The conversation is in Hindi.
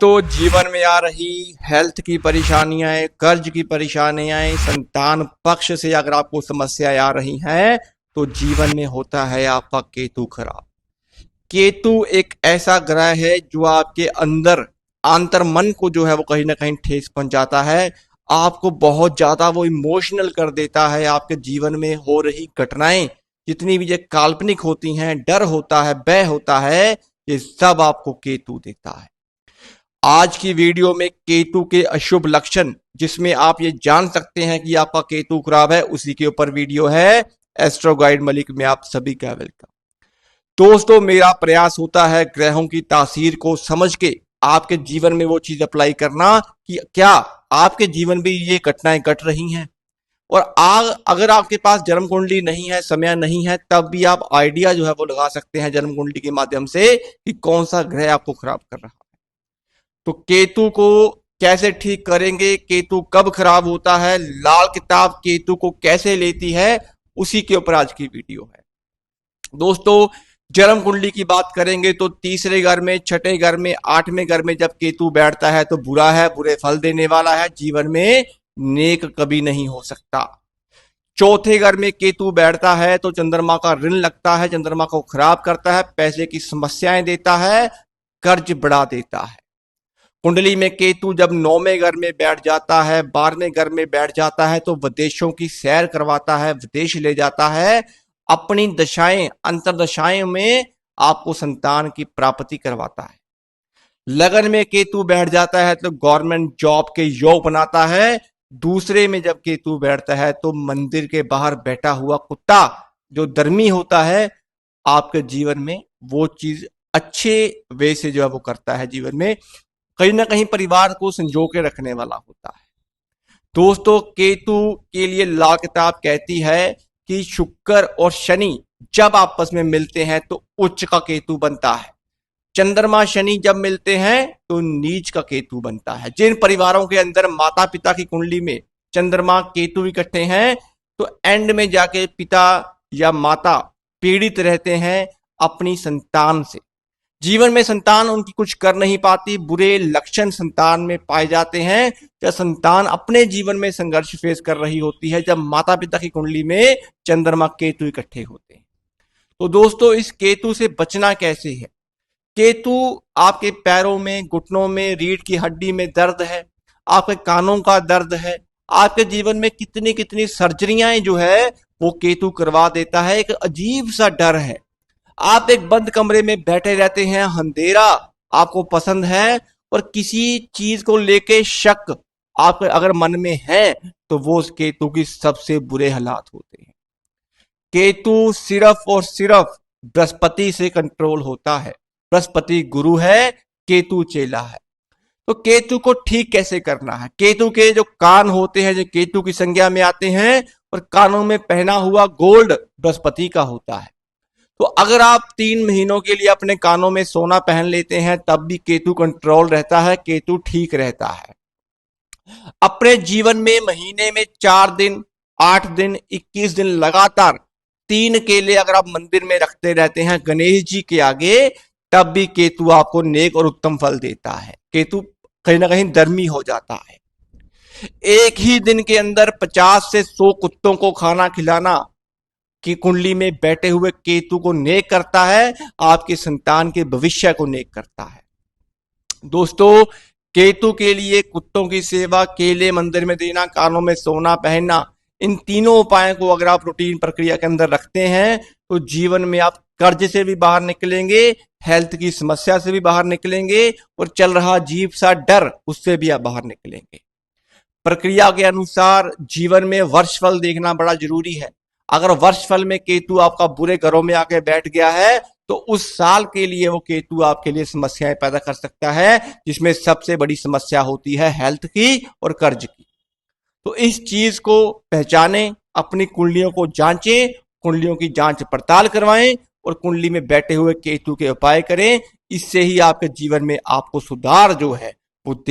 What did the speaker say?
तो जीवन में आ रही हेल्थ की परेशानियां, कर्ज की परेशानियां, संतान पक्ष से अगर आपको समस्याएं आ रही हैं तो जीवन में होता है आपका केतु खराब। केतु एक ऐसा ग्रह है जो आपके अंदर आंतर मन को जो है वो कहीं ना कहीं ठेस पहुंचाता है। आपको बहुत ज्यादा वो इमोशनल कर देता है। आपके जीवन में हो रही घटनाएं जितनी भी ये काल्पनिक होती हैं, डर होता है, भय होता है, ये सब आपको केतु देता है। आज की वीडियो में केतु के अशुभ लक्षण जिसमें आप ये जान सकते हैं कि आपका केतु खराब है, उसी के ऊपर वीडियो है। एस्ट्रो गाइड मलिक में आप सभी का वेलकम। दोस्तों, मेरा प्रयास होता है ग्रहों की तासीर को समझ के आपके जीवन में वो चीज अप्लाई करना कि क्या आपके जीवन में ये घटनाएं घट रही हैं। और अगर आपके पास जन्म कुंडली नहीं है, समय नहीं है, तब भी आप आइडिया जो है वो लगा सकते हैं जन्म कुंडली के माध्यम से कि कौन सा ग्रह आपको खराब कर रहा है। तो केतु को कैसे ठीक करेंगे, केतु कब खराब होता है, लाल किताब केतु को कैसे लेती है, उसी के ऊपर आज की वीडियो है। दोस्तों, जन्म कुंडली की बात करेंगे तो तीसरे घर में, छठे घर में, आठवें घर में जब केतु बैठता है तो बुरा है, बुरे फल देने वाला है, जीवन में नेक कभी नहीं हो सकता। चौथे घर में केतु बैठता है तो चंद्रमा का ऋण लगता है, चंद्रमा को खराब करता है, पैसे की समस्याएं देता है, कर्ज बढ़ा देता है। कुंडली में केतु जब 9वें घर में बैठ जाता है, 12वें घर में बैठ जाता है तो विदेशों की सैर करवाता है, विदेश ले जाता है, अपनी दशाएं अंतरदशाएं में आपको संतान की प्राप्ति करवाता है। लगन में केतु बैठ जाता है तो गवर्नमेंट जॉब के योग बनाता है। दूसरे में जब केतु बैठता है तो मंदिर के बाहर बैठा हुआ कुत्ता जो धर्मी होता है, आपके जीवन में वो चीज अच्छे वे से जो है वो करता है, जीवन में कहीं ना कहीं परिवार को संजो के रखने वाला होता है। दोस्तों, केतु के लिए लाल किताब कहती है कि शुक्र और शनि जब आपस में मिलते हैं तो उच्च का केतु बनता है। चंद्रमा शनि जब मिलते हैं तो नीच का केतु बनता है। जिन परिवारों के अंदर माता पिता की कुंडली में चंद्रमा केतु इकट्ठे हैं तो एंड में जाके पिता या माता पीड़ित रहते हैं अपनी संतान से। जीवन में संतान उनकी कुछ कर नहीं पाती, बुरे लक्षण संतान में पाए जाते हैं जब संतान अपने जीवन में संघर्ष फेस कर रही होती है, जब माता पिता की कुंडली में चंद्रमा केतु इकट्ठे होते हैं। तो दोस्तों, इस केतु से बचना कैसे है। केतु आपके पैरों में, घुटनों में, रीढ़ की हड्डी में दर्द है, आपके कानों का दर्द है, आपके जीवन में कितनी कितनी सर्जरियां जो है वो केतु करवा देता है। एक अजीब सा डर है, आप एक बंद कमरे में बैठे रहते हैं, अंधेरा आपको पसंद है और किसी चीज को लेके शक आपके अगर मन में है तो वो केतु की सबसे बुरे हालात होते हैं। केतु सिर्फ और सिर्फ बृहस्पति से कंट्रोल होता है। बृहस्पति गुरु है, केतु चेला है। तो केतु को ठीक कैसे करना है। केतु के जो कान होते हैं जो केतु की संज्ञा में आते हैं और कानों में पहना हुआ गोल्ड बृहस्पति का होता है। तो अगर आप 3 महीनों के लिए अपने कानों में सोना पहन लेते हैं तब भी केतु कंट्रोल रहता है, केतु ठीक रहता है। अपने जीवन में महीने में 4 दिन, 8 दिन, 21 दिन लगातार 3 केले अगर आप मंदिर में रखते रहते हैं गणेश जी के आगे, तब भी केतु आपको नेक और उत्तम फल देता है। केतु कहीं ना कहीं धर्मी हो जाता है। एक ही दिन के अंदर 50 से 100 कुत्तों को खाना खिलाना की कुंडली में बैठे हुए केतु को नेक करता है, आपके संतान के भविष्य को नेक करता है। दोस्तों, केतु के लिए कुत्तों की सेवा, केले मंदिर में देना, कानों में सोना पहनना, इन तीनों उपायों को अगर आप रूटीन प्रक्रिया के अंदर रखते हैं तो जीवन में आप कर्ज से भी बाहर निकलेंगे, हेल्थ की समस्या से भी बाहर निकलेंगे और चल रहा अजीब सा डर उससे भी आप बाहर निकलेंगे। प्रक्रिया के अनुसार जीवन में वर्षफल देखना बड़ा जरूरी है। अगर वर्षफल में केतु आपका बुरे घरों में आके बैठ गया है तो उस साल के लिए वो केतु आपके लिए समस्याएं पैदा कर सकता है, जिसमें सबसे बड़ी समस्या होती है हेल्थ की और कर्ज की। तो इस चीज को पहचानें, अपनी कुंडलियों को जांचें, कुंडलियों की जांच पड़ताल करवाएं और कुंडली में बैठे हुए केतु के उपाय करें। इससे ही आपके जीवन में आपको सुधार जो है वो